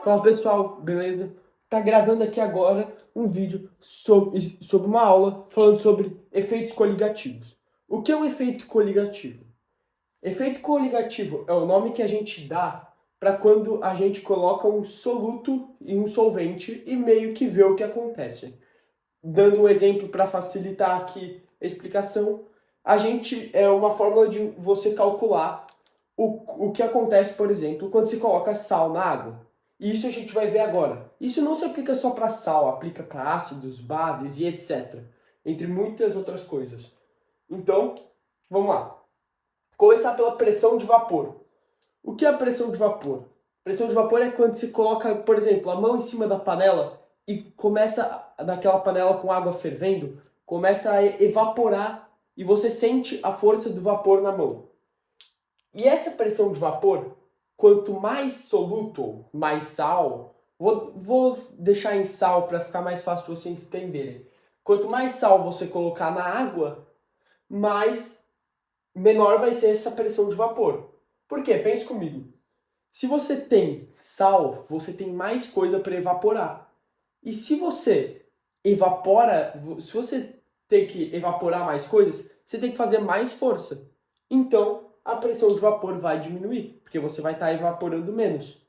Fala pessoal, beleza? Tá gravando aqui agora um vídeo sobre uma aula falando sobre efeitos coligativos. O que é um efeito coligativo? Efeito coligativo é o nome que a gente dá para quando a gente coloca um soluto em um solvente e meio que vê o que acontece. Dando um exemplo para facilitar aqui a explicação, a gente é uma fórmula de você calcular o que acontece, por exemplo, quando se coloca sal na água. E isso a gente vai ver agora. Isso não se aplica só para sal, aplica para ácidos, bases e etc. Entre muitas outras coisas. Então, vamos lá. Começar pela pressão de vapor. O que é a pressão de vapor? Pressão de vapor é quando se coloca, por exemplo, a mão em cima da panela e começa, daquela panela com água fervendo, começa a evaporar e você sente a força do vapor na mão. E essa pressão de vapor, quanto mais soluto, mais sal, vou deixar em sal para ficar mais fácil de vocês entenderem. Quanto mais sal você colocar na água, mais menor vai ser essa pressão de vapor. Por quê? Pense comigo. Se você tem sal, você tem mais coisa para evaporar. E se você evapora, se você tem que evaporar mais coisas, você tem que fazer mais força. Então, a pressão de vapor vai diminuir, porque você vai estar evaporando menos.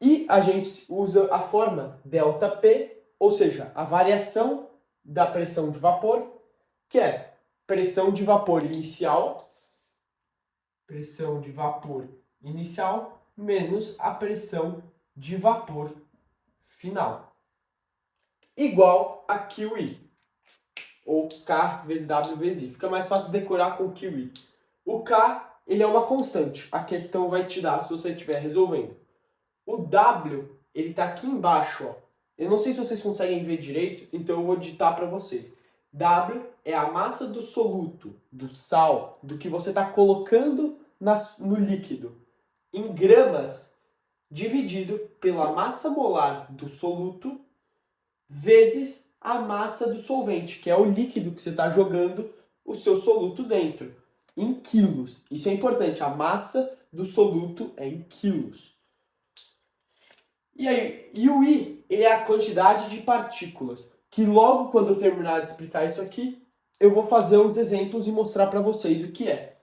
E a gente usa a forma ΔP, ou seja, a variação da pressão de vapor, que é pressão de vapor inicial menos a pressão de vapor final, igual a QI, ou K vezes W vezes I. Fica mais fácil decorar com QI. O K, ele é uma constante, a questão vai te dar se você estiver resolvendo. O W, ele está aqui embaixo, ó. Eu não sei se vocês conseguem ver direito, então eu vou digitar para vocês. W é a massa do soluto, do sal, do que você está colocando no líquido, em gramas, dividido pela massa molar do soluto vezes a massa do solvente, que é o líquido que você está jogando o seu soluto dentro, em quilos. Isso é importante, a massa do soluto é em quilos. E aí, e o I, ele é a quantidade de partículas, que logo quando eu terminar de explicar isso aqui, eu vou fazer uns exemplos e mostrar para vocês o que é.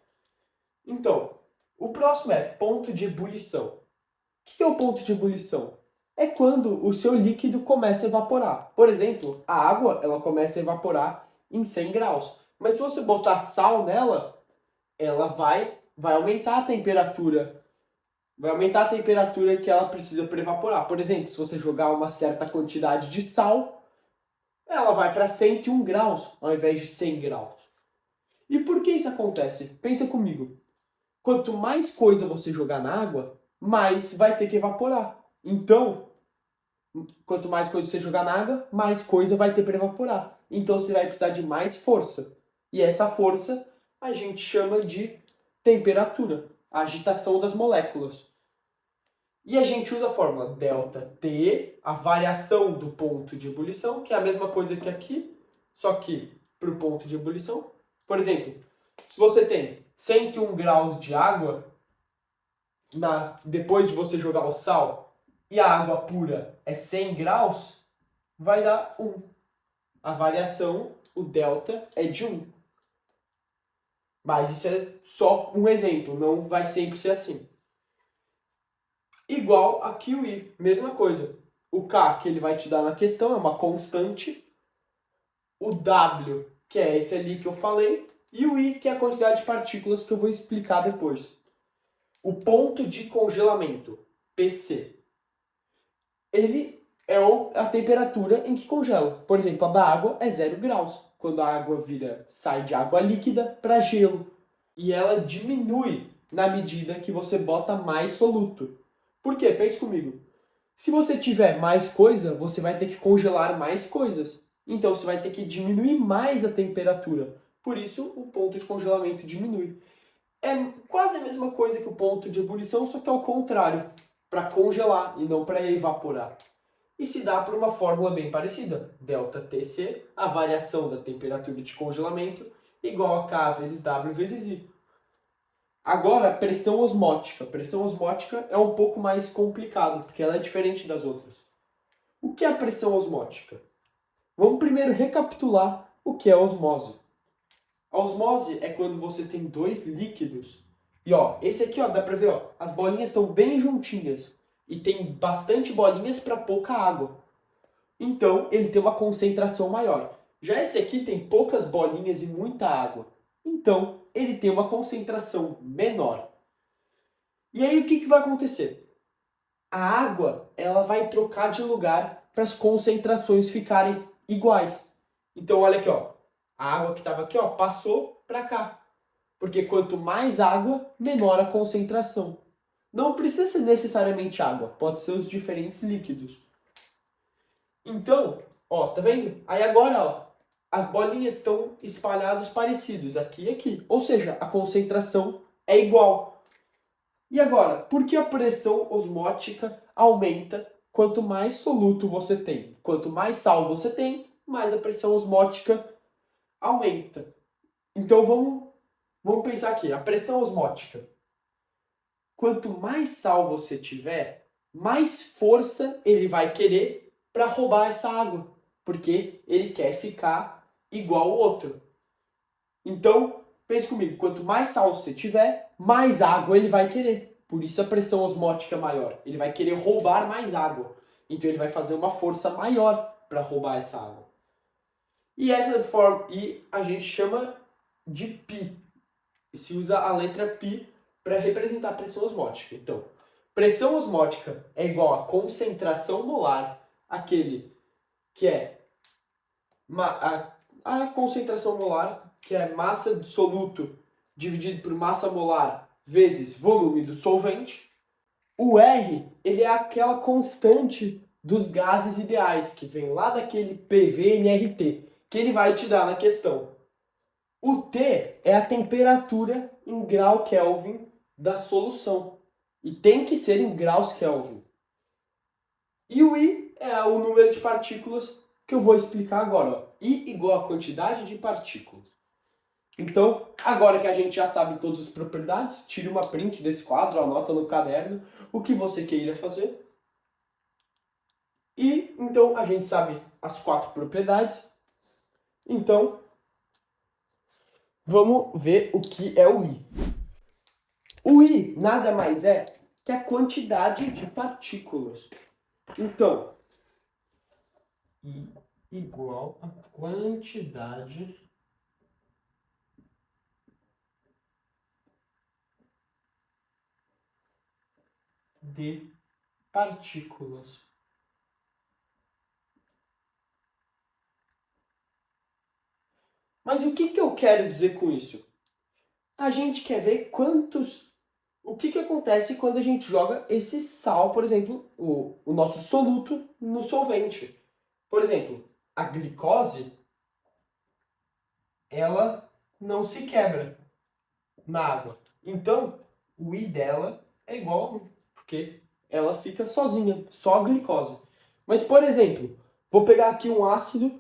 Então, o próximo é ponto de ebulição. O que é o ponto de ebulição? É quando o seu líquido começa a evaporar. Por exemplo, a água ela começa a evaporar em 100 graus. Mas se você botar sal nela, ela vai aumentar a temperatura. Vai aumentar a temperatura que ela precisa para evaporar. Por exemplo, se você jogar uma certa quantidade de sal, ela vai para 101 graus ao invés de 100 graus. E por que isso acontece? Pensa comigo. Quanto mais coisa você jogar na água, mais vai ter que evaporar. Então, quanto mais coisa você jogar na água, mais coisa vai ter para evaporar. Então você vai precisar de mais força. E essa força a gente chama de temperatura, a agitação das moléculas. E a gente usa a fórmula ΔT, a variação do ponto de ebulição, que é a mesma coisa que aqui, só que para o ponto de ebulição. Por exemplo, se você tem 101 graus de água, depois de você jogar o sal, e a água pura é 100 graus, vai dar 1. A variação, o delta, é de 1. Mas isso é só um exemplo, não vai sempre ser assim. Igual a QI, mesma coisa. O K que ele vai te dar na questão é uma constante. O W, que é esse ali que eu falei. E o I, que é a quantidade de partículas que eu vou explicar depois. O ponto de congelamento, PC. Ele é a temperatura em que congela. Por exemplo, a da água é 0 graus. Quando a água sai de água líquida para gelo. E ela diminui na medida que você bota mais soluto. Por quê? Pense comigo. Se você tiver mais coisa, você vai ter que congelar mais coisas. Então você vai ter que diminuir mais a temperatura. Por isso o ponto de congelamento diminui. É quase a mesma coisa que o ponto de ebulição, só que ao contrário, para congelar e não para evaporar. E se dá por uma fórmula bem parecida. ΔTC, a variação da temperatura de congelamento, igual a K vezes W vezes I. Agora, a pressão osmótica. A pressão osmótica é um pouco mais complicado, porque ela é diferente das outras. O que é a pressão osmótica? Vamos primeiro recapitular o que é a osmose. A osmose é quando você tem dois líquidos. E ó, esse aqui ó, dá pra ver, ó, as bolinhas estão bem juntinhas. E tem bastante bolinhas para pouca água. Então, ele tem uma concentração maior. Já esse aqui tem poucas bolinhas e muita água. Então, ele tem uma concentração menor. E aí, o que vai acontecer? A água, ela vai trocar de lugar para as concentrações ficarem iguais. Então, olha aqui, ó. A água que estava aqui, ó, passou para cá. Porque quanto mais água, menor a concentração. Não precisa ser necessariamente água, pode ser os diferentes líquidos. Então, ó, tá vendo? Aí agora, ó, as bolinhas estão espalhadas parecidos, aqui e aqui. Ou seja, a concentração é igual. E agora, por que a pressão osmótica aumenta quanto mais soluto você tem? Quanto mais sal você tem, mais a pressão osmótica aumenta. Então vamos pensar aqui, a pressão osmótica. Quanto mais sal você tiver, mais força ele vai querer para roubar essa água, porque ele quer ficar igual ao outro. Então, pense comigo, quanto mais sal você tiver, mais água ele vai querer. Por isso a pressão osmótica é maior. Ele vai querer roubar mais água. Então ele vai fazer uma força maior para roubar essa água. E essa forma, e a gente chama de π. E se usa a letra π para representar a pressão osmótica. Então, pressão osmótica é igual a concentração molar, aquele que é a concentração molar, que é massa do soluto dividido por massa molar vezes volume do solvente. O R, ele é aquela constante dos gases ideais, que vem lá daquele PV-nRT, que ele vai te dar na questão. O T é a temperatura em grau Kelvin da solução. E tem que ser em graus Kelvin. E o I é o número de partículas que eu vou explicar agora. Ó. I igual a quantidade de partículas. Então, agora que a gente já sabe todas as propriedades, tire uma print desse quadro, anota no caderno o que você queira fazer. E, então, a gente sabe as 4 propriedades. Então, vamos ver o que é o I. O I nada mais é que a quantidade de partículas. Então, I igual a quantidade de partículas. Mas o que eu quero dizer com isso? A gente quer ver quantos... O que acontece quando a gente joga esse sal, por exemplo, o nosso soluto no solvente. Por exemplo, a glicose, ela não se quebra na água. Então, o I dela é igual a 1, porque ela fica sozinha, só a glicose. Mas, por exemplo, vou pegar aqui um ácido,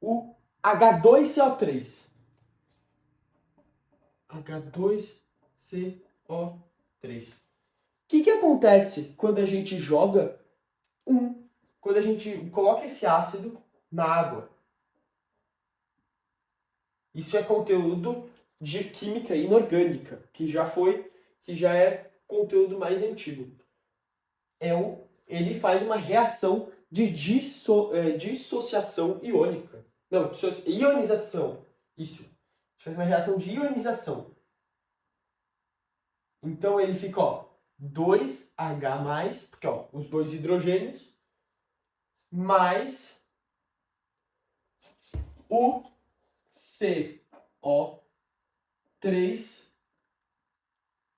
o H2CO3. H2CO3. O que acontece quando a gente joga quando a gente coloca esse ácido na água? Isso é conteúdo de química inorgânica, que já é conteúdo mais antigo. Ele faz uma reação de dissociação iônica. Não, ionização. Isso. Faz uma reação de ionização. Então ele fica, ó, 2H+, porque ó, os dois hidrogênios, mais o CO3,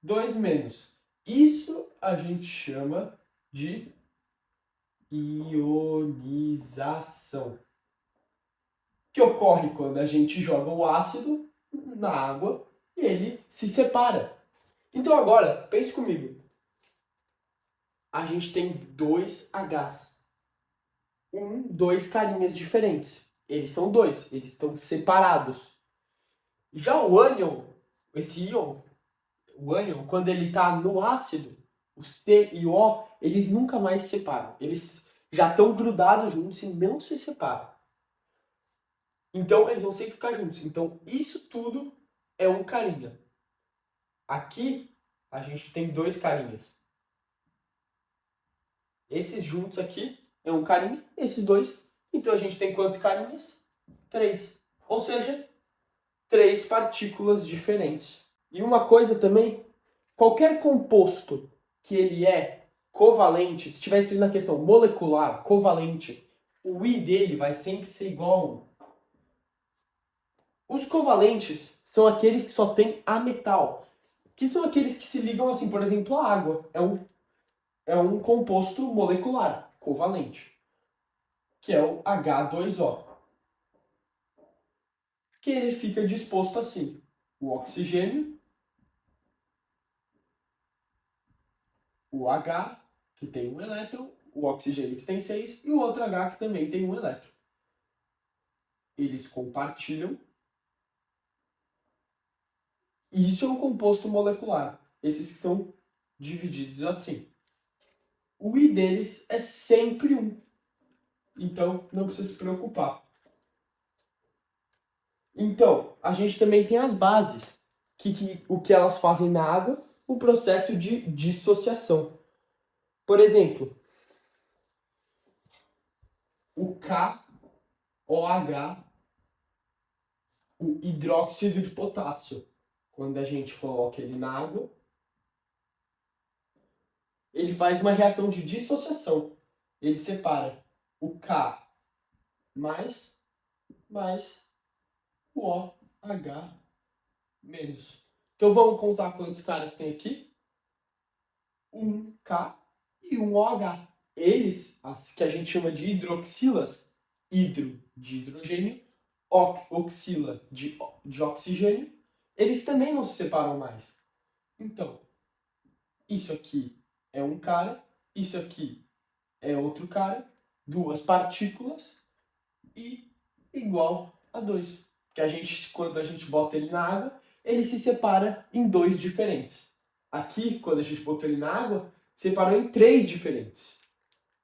2 menos. Isso a gente chama de ionização, que ocorre quando a gente joga o ácido na água e ele se separa. Então agora, pense comigo. A gente tem 2 Hs. 2 carinhas diferentes. Eles são 2, eles estão separados. Já o ânion, esse íon, o ânion, quando ele está no ácido, o C e o O, eles nunca mais se separam. Eles já estão grudados juntos e não se separam. Então, eles vão sempre ficar juntos. Então, isso tudo é um carinha. Aqui, a gente tem dois carinhas. Esses juntos aqui é um carinha, esses dois. Então, a gente tem quantos carinhas? 3. Ou seja, 3 partículas diferentes. E uma coisa também, qualquer composto que ele é covalente, se estiver escrito na questão molecular, covalente, o I dele vai sempre ser igual a 1. Os covalentes são aqueles que só tem a metal, que são aqueles que se ligam assim, por exemplo, a água. É um composto molecular covalente, que é o H2O. Que ele fica disposto assim. O oxigênio, o H, que tem um elétron, o oxigênio que tem 6, e o outro H que também tem um elétron. Eles compartilham. Isso é um composto molecular. Esses que são divididos assim. O I deles é sempre 1. Então, não precisa se preocupar. Então, a gente também tem as bases. O que elas fazem na água? O processo de dissociação. Por exemplo, o KOH, o hidróxido de potássio. Quando a gente coloca ele na água, ele faz uma reação de dissociação. Ele separa o K mais o OH menos. Então vamos contar quantos caras tem aqui? Um K e um OH. Eles, as que a gente chama de hidroxilas, hidro de hidrogênio, oxila de oxigênio, eles também não se separam mais. Então, isso aqui é um cara, isso aqui é outro cara, duas partículas e igual a 2. Que quando a gente bota ele na água, ele se separa em 2 diferentes. Aqui, quando a gente botou ele na água, separou em 3 diferentes.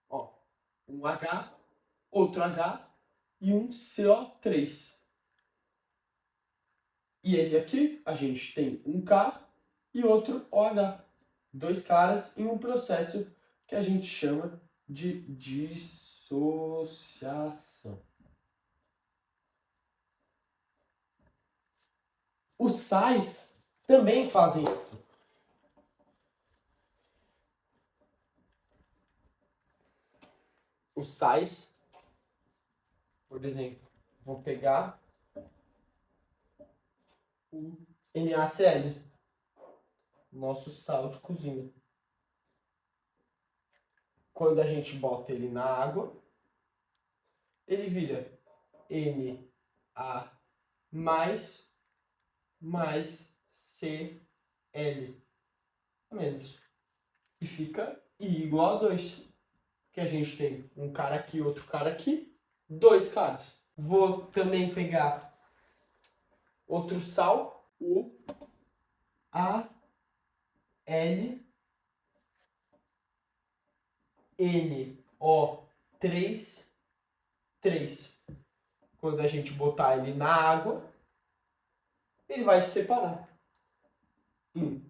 Ó, um H, outro H e um CO3. E ele aqui, a gente tem um K e outro OH. 2 caras em um processo que a gente chama de dissociação. Os sais também fazem isso. Os sais, por exemplo, vou pegar o NaCl, nosso sal de cozinha. Quando a gente bota ele na água, ele vira Na mais Cl menos. E fica I igual a 2. Que a gente tem um cara aqui, outro cara aqui, 2 caras. Vou também pegar outro sal, o AlNO3, 3. Quando a gente botar ele na água, ele vai se separar em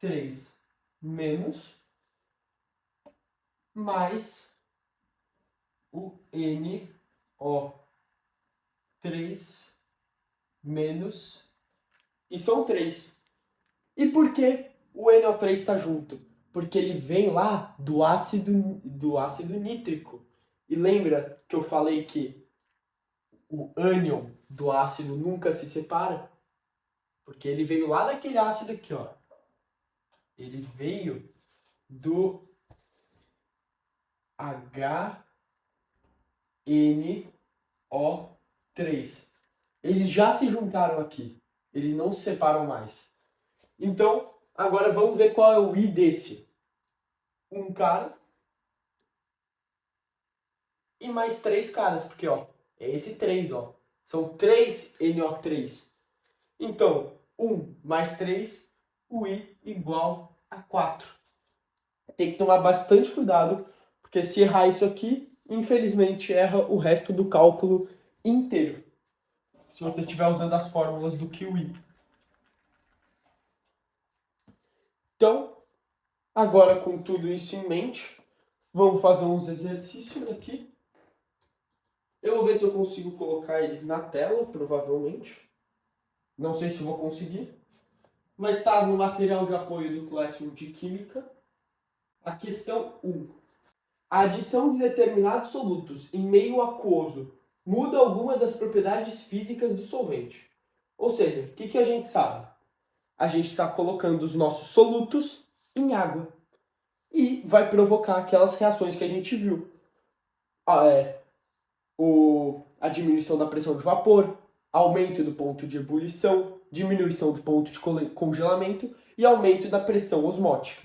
Al3 menos mais o NO3 menos, e são 3. E por que o NO3 está junto? Porque ele vem lá do ácido nítrico. E lembra que eu falei que o ânion do ácido nunca se separa? Porque ele veio lá daquele ácido aqui, ó. Ele veio do HNO3. Eles já se juntaram aqui. Eles não se separam mais. Então, agora vamos ver qual é o I desse. Um cara e mais 3 caras, porque ó, é esse 3, ó. São 3 NO3. Então, 1 mais 3, o I igual a 4. Tem que tomar bastante cuidado, porque se errar isso aqui, infelizmente erra o resto do cálculo inteiro. Se você estiver usando as fórmulas do QI. Então, agora com tudo isso em mente, vamos fazer uns exercícios aqui. Eu vou ver se eu consigo colocar eles na tela, provavelmente. Não sei se vou conseguir. Mas está no material de apoio do Classroom de Química. A questão 1. A adição de determinados solutos em meio aquoso muda alguma das propriedades físicas do solvente. Ou seja, o que a gente sabe? A gente está colocando os nossos solutos em água. E vai provocar aquelas reações que a gente viu. A diminuição da pressão de vapor, aumento do ponto de ebulição, diminuição do ponto de congelamento e aumento da pressão osmótica.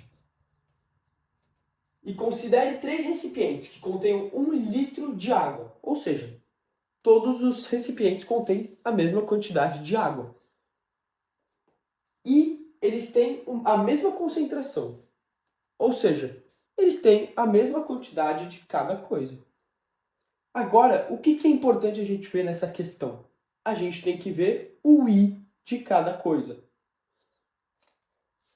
E considere 3 recipientes que contenham 1 litro de água, ou seja, todos os recipientes contêm a mesma quantidade de água. E eles têm a mesma concentração, ou seja, eles têm a mesma quantidade de cada coisa. Agora, o que é importante a gente ver nessa questão? A gente tem que ver o I de cada coisa.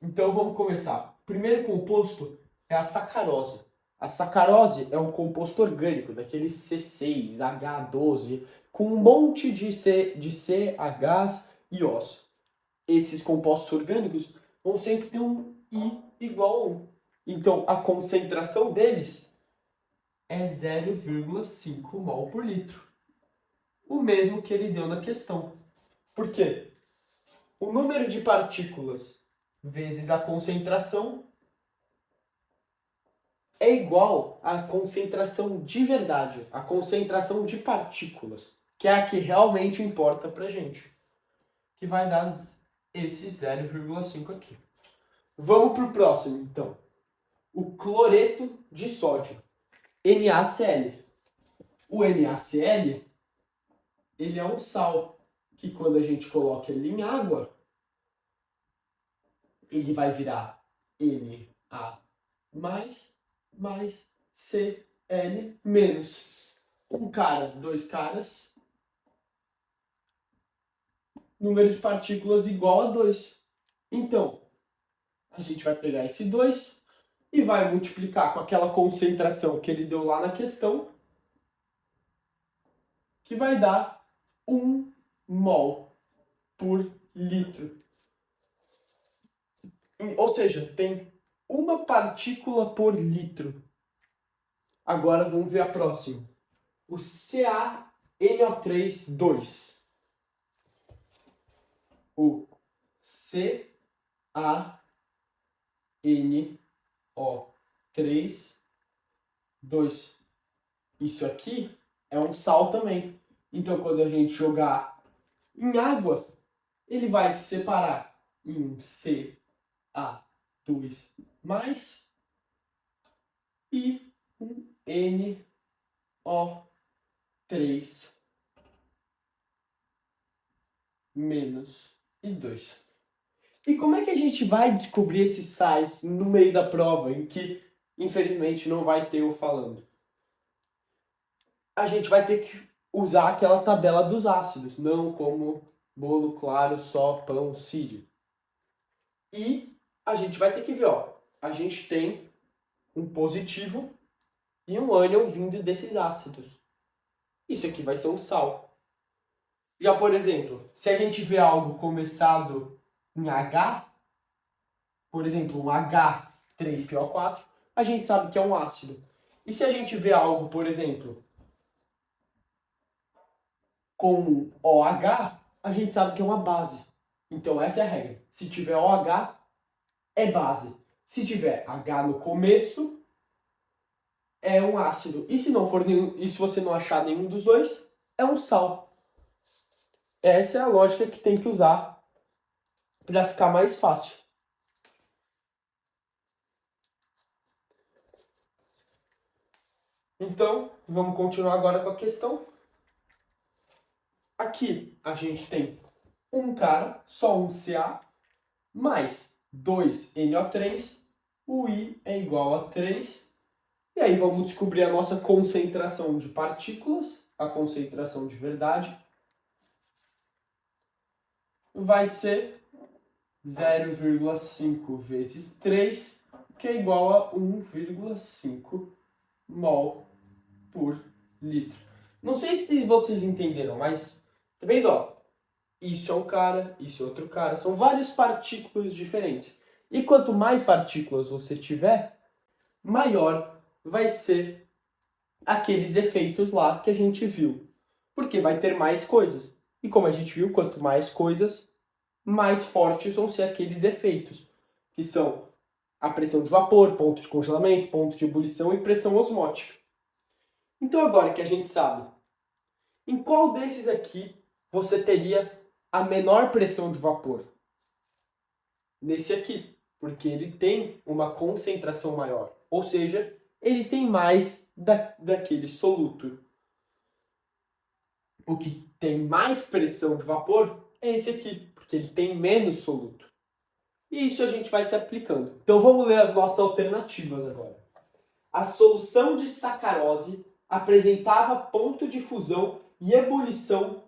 Então vamos começar. O primeiro composto é a sacarose. A sacarose é um composto orgânico, daquele C6, H12, com um monte de C, Hs e Os. Esses compostos orgânicos vão sempre ter um I igual a 1. Então a concentração deles é 0,5 mol por litro. O mesmo que ele deu na questão. Por quê? O número de partículas vezes a concentração é igual à concentração de verdade, a concentração de partículas, que é a que realmente importa pra gente, que vai dar esse 0,5 aqui. Vamos pro próximo, então. O cloreto de sódio, NaCl. O NaCl, ele é um sal, que quando a gente coloca ele em água, ele vai virar Na mais Cl menos. Um cara, 2 caras, número de partículas igual a 2. Então, a gente vai pegar esse 2 e vai multiplicar com aquela concentração que ele deu lá na questão, que vai dar 1 mol por litro. Ou seja, tem uma partícula por litro. Agora vamos ver a próxima. O CaNO3, 2. O CaNO3, 2. Isso aqui é um sal também. Então, quando a gente jogar em água, ele vai se separar em um Ca2 mais e um NO3 menos e 2. E como é que a gente vai descobrir esses sais no meio da prova, em que, infelizmente, não vai ter eu falando? A gente vai ter que usar aquela tabela dos ácidos, não como bolo claro, só pão, sírio. E a gente vai ter que ver, ó, a gente tem um positivo e um ânion vindo desses ácidos. Isso aqui vai ser um sal. Já, por exemplo, se a gente vê algo começado em H, por exemplo, um H3PO4, a gente sabe que é um ácido. E se a gente vê algo, por exemplo, com OH, a gente sabe que é uma base. Então essa é a regra. Se tiver OH, é base. Se tiver H no começo, é um ácido. E se não for nenhum, e se você não achar nenhum dos dois, é um sal. Essa é a lógica que tem que usar para ficar mais fácil. Então, vamos continuar agora com a questão. Aqui a gente tem um cara, só um Ca, mais 2NO3, o I é igual a 3. E aí vamos descobrir a nossa concentração de partículas, a concentração de verdade. Vai ser 0,5 vezes 3, que é igual a 1,5 mol por litro. Não sei se vocês entenderam, mas tá vendo, ó? Isso é um cara, isso é outro cara. São várias partículas diferentes. E quanto mais partículas você tiver, maior vai ser aqueles efeitos lá que a gente viu. Porque vai ter mais coisas. E como a gente viu, quanto mais coisas, mais fortes vão ser aqueles efeitos, que são a pressão de vapor, ponto de congelamento, ponto de ebulição e pressão osmótica. Então agora que a gente sabe, em qual desses aqui você teria a menor pressão de vapor? Nesse aqui, porque ele tem uma concentração maior, ou seja, ele tem mais daquele soluto. O que tem mais pressão de vapor é esse aqui, porque ele tem menos soluto. E isso a gente vai se aplicando. Então vamos ler as nossas alternativas agora. A solução de sacarose apresentava ponto de fusão e ebulição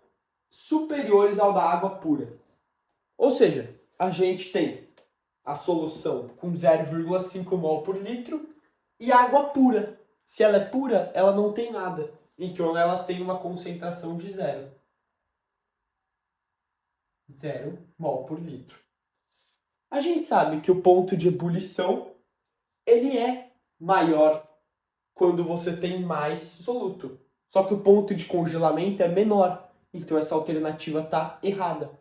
superiores ao da água pura. Ou seja, a gente tem a solução com 0,5 mol por litro e água pura. Se ela é pura, ela não tem nada. Então ela tem uma concentração de 0 mol por litro. A gente sabe que o ponto de ebulição ele é maior quando você tem mais soluto. Só que o ponto de congelamento é menor. Então essa alternativa está errada.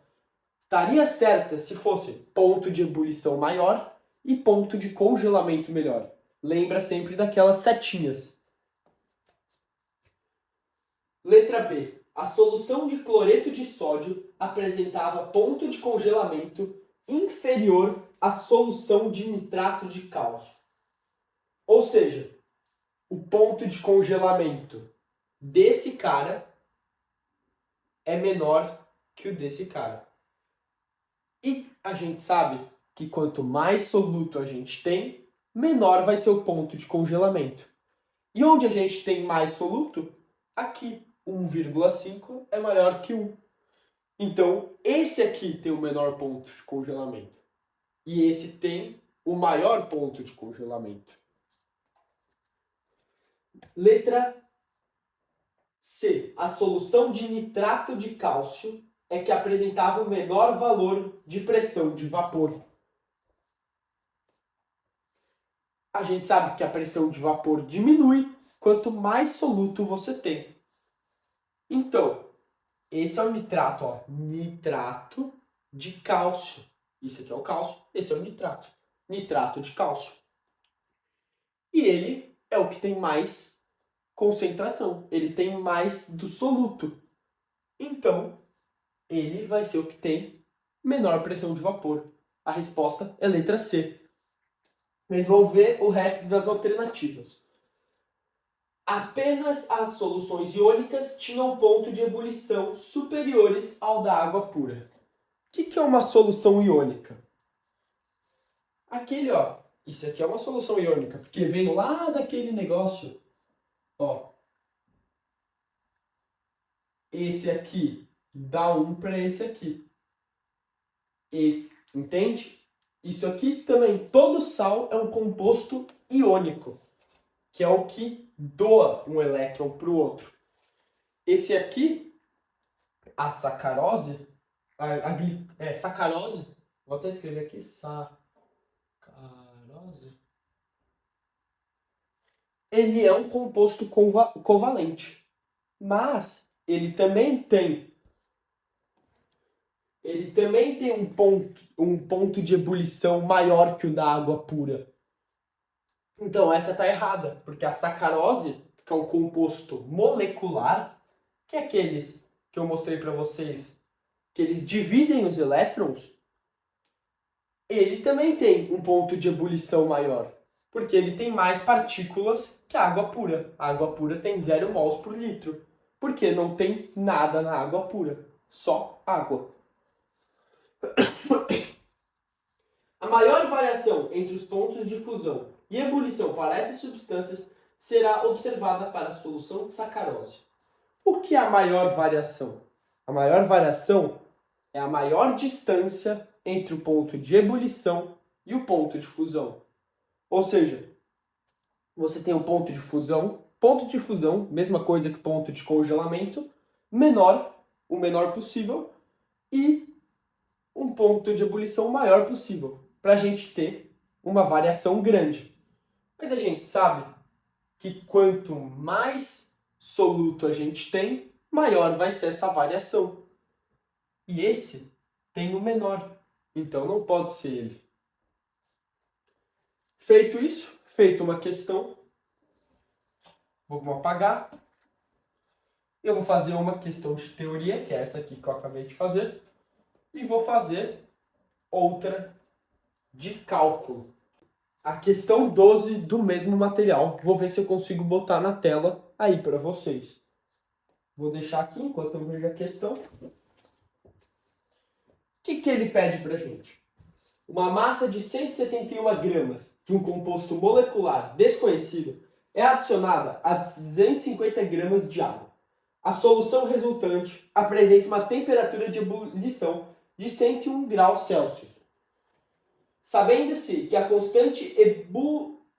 Estaria certa se fosse ponto de ebulição maior e ponto de congelamento melhor. Lembra sempre daquelas setinhas. Letra B. A solução de cloreto de sódio apresentava ponto de congelamento inferior à solução de nitrato de cálcio. Ou seja, o ponto de congelamento desse cara é menor que o desse cara. E a gente sabe que quanto mais soluto a gente tem, menor vai ser o ponto de congelamento. E onde a gente tem mais soluto? Aqui, 1,5 é maior que 1. Então, esse aqui tem o menor ponto de congelamento. E esse tem o maior ponto de congelamento. Letra C. A solução de nitrato de cálcio é que apresentava o menor valor de pressão de vapor. A gente sabe que a pressão de vapor diminui quanto mais soluto você tem. Então, esse é o nitrato, ó, nitrato de cálcio. Isso aqui é o cálcio, esse é o nitrato. Nitrato de cálcio. E ele é o que tem mais concentração. Ele tem mais do soluto. Então, ele vai ser o que tem menor pressão de vapor. A resposta é letra C. Mas vamos ver o resto das alternativas. Apenas as soluções iônicas tinham ponto de ebulição superiores ao da água pura. O que é uma solução iônica? Aquele, ó, isso aqui é uma solução iônica, porque veio lá daquele negócio, ó. Esse aqui dá 1 para esse aqui. Esse, entende? Isso aqui também, todo sal é um composto iônico, que é o que doa um elétron para o outro. Esse aqui, a sacarose, sacarose, vou até escrever aqui, sacarose, ele é um composto covalente, mas ele também tem um ponto de ebulição maior que o da água pura. Então essa está errada, porque a sacarose, que é um composto molecular, que é aqueles que eu mostrei para vocês, que eles dividem os elétrons, ele também tem um ponto de ebulição maior, porque ele tem mais partículas que a água pura. A água pura tem 0 mols por litro, porque não tem nada na água pura, só água. A maior variação entre os pontos de fusão e ebulição para essas substâncias será observada para a solução de sacarose. O que é a maior variação? A maior variação é a maior distância entre o ponto de ebulição e o ponto de fusão. Ou seja, você tem um ponto de fusão, mesma coisa que ponto de congelamento, menor, o menor possível, e um ponto de ebulição maior possível, para a gente ter uma variação grande. Mas a gente sabe que quanto mais soluto a gente tem, maior vai ser essa variação. E esse tem o menor, então não pode ser ele. Feito isso, feita uma questão, vou apagar. Eu vou fazer uma questão de teoria, que é essa aqui que eu acabei de fazer, e vou fazer outra de cálculo. A questão 12 do mesmo material. Vou ver se eu consigo botar na tela aí para vocês. Vou deixar aqui enquanto eu vejo a questão. O que ele pede para a gente? Uma massa de 171 gramas de um composto molecular desconhecido é adicionada a 250 gramas de água. A solução resultante apresenta uma temperatura de ebulição de 101 graus Celsius. Sabendo-se que a constante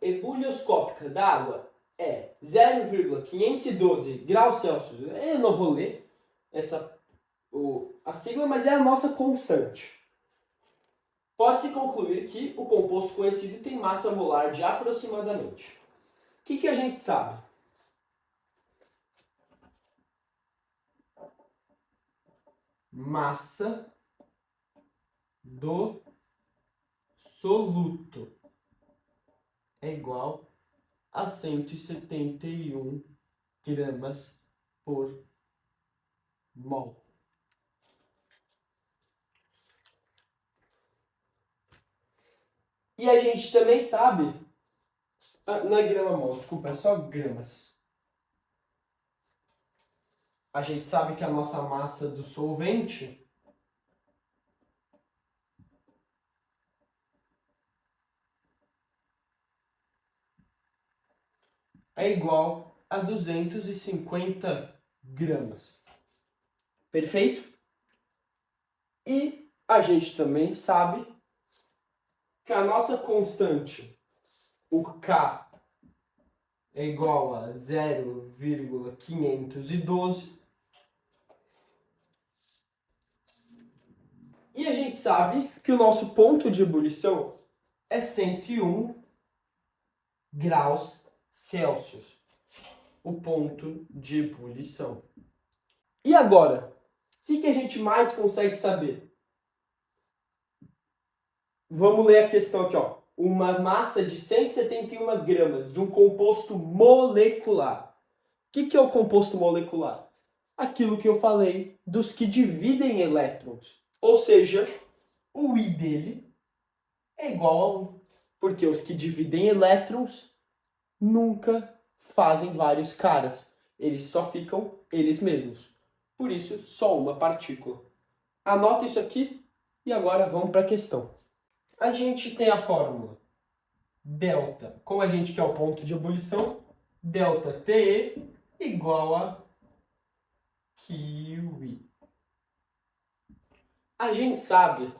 ebulioscópica da água é 0,512 graus Celsius, eu não vou ler a sigla, mas é a nossa constante. Pode-se concluir que o composto conhecido tem massa molar de aproximadamente. O que a gente sabe? Massa do soluto é igual a 171 gramas por mol. E a gente também sabe, não é grama mol, desculpa, é só gramas. A gente sabe que a nossa massa do solvente é igual a 250 gramas. Perfeito? E a gente também sabe que a nossa constante, o K, é igual a 0,512. E a gente sabe que o nosso ponto de ebulição é 101 graus Celsius. O ponto de ebulição. E agora, o que a gente mais consegue saber? Vamos ler a questão aqui, ó. Uma massa de 171 gramas de um composto molecular. O que é o composto molecular? Aquilo que eu falei dos que dividem elétrons. Ou seja, o I dele é igual a 1. Porque os que dividem elétrons nunca fazem vários caras. Eles só ficam eles mesmos. Por isso, só uma partícula. Anota isso aqui e agora vamos para a questão. A gente tem a fórmula delta, como a gente quer o ponto de ebulição, delta TE igual a QI. A gente sabe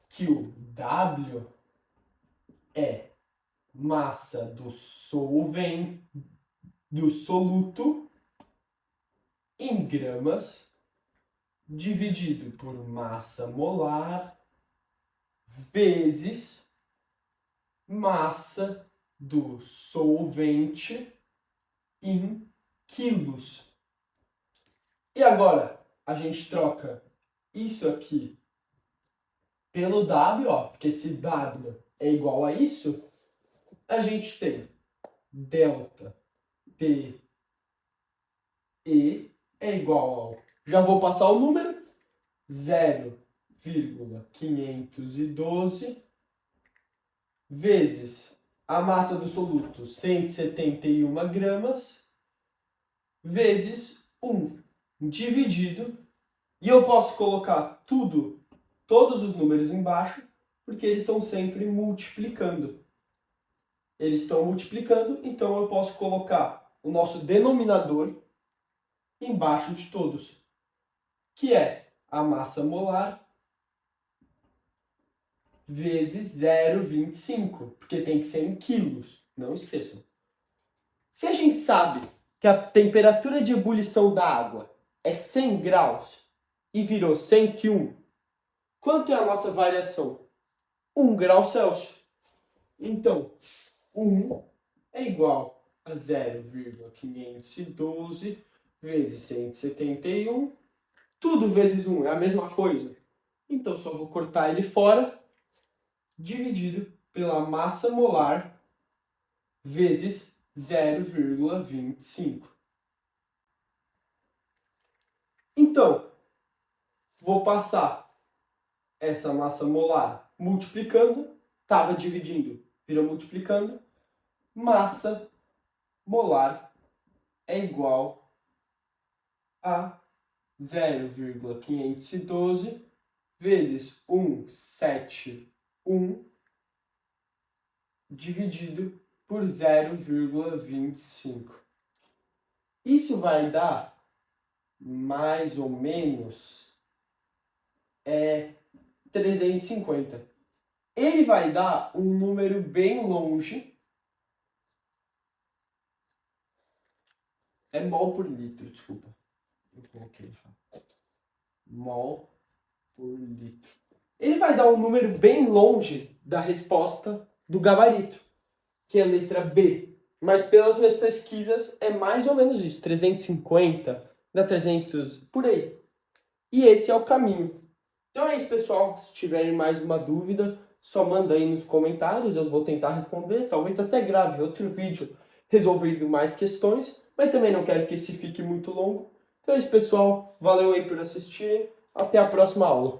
que o W é massa do soluto em gramas dividido por massa molar vezes massa do solvente em quilos. E agora a gente troca isso aqui pelo W, ó, porque esse W é igual a isso, a gente tem delta T E é igual ao, já vou passar o número, 0,512 vezes a massa do soluto, 171 gramas, vezes 1 dividido, e eu posso colocar tudo todos os números embaixo, porque eles estão sempre multiplicando. Eles estão multiplicando, então eu posso colocar o nosso denominador embaixo de todos, que é a massa molar vezes 0,25, porque tem que ser em quilos, não esqueçam. Se a gente sabe que a temperatura de ebulição da água é 100 graus e virou 101, quanto é a nossa variação? 1 grau Celsius. Então, 1 é igual a 0,512 vezes 171. Tudo vezes 1 é a mesma coisa. Então, só vou cortar ele fora, dividido pela massa molar vezes 0,25. Então, vou passar essa massa molar multiplicando, estava dividindo, virou multiplicando, massa molar é igual a 0,512 vezes 171 dividido por 0,25. Isso vai dar mais ou menos 350. Ele vai dar um número bem longe. É mol por litro, desculpa. Eu coloquei errado. Mol por litro. Ele vai dar um número bem longe da resposta do gabarito, que é a letra B. Mas pelas minhas pesquisas é mais ou menos isso. 350, dá 300, por aí. E esse é o caminho. Então é isso, pessoal. Se tiverem mais uma dúvida, só manda aí nos comentários. Eu vou tentar responder. Talvez até grave outro vídeo resolvendo mais questões. Mas também não quero que esse fique muito longo. Então é isso, pessoal. Valeu aí por assistirem. Até a próxima aula.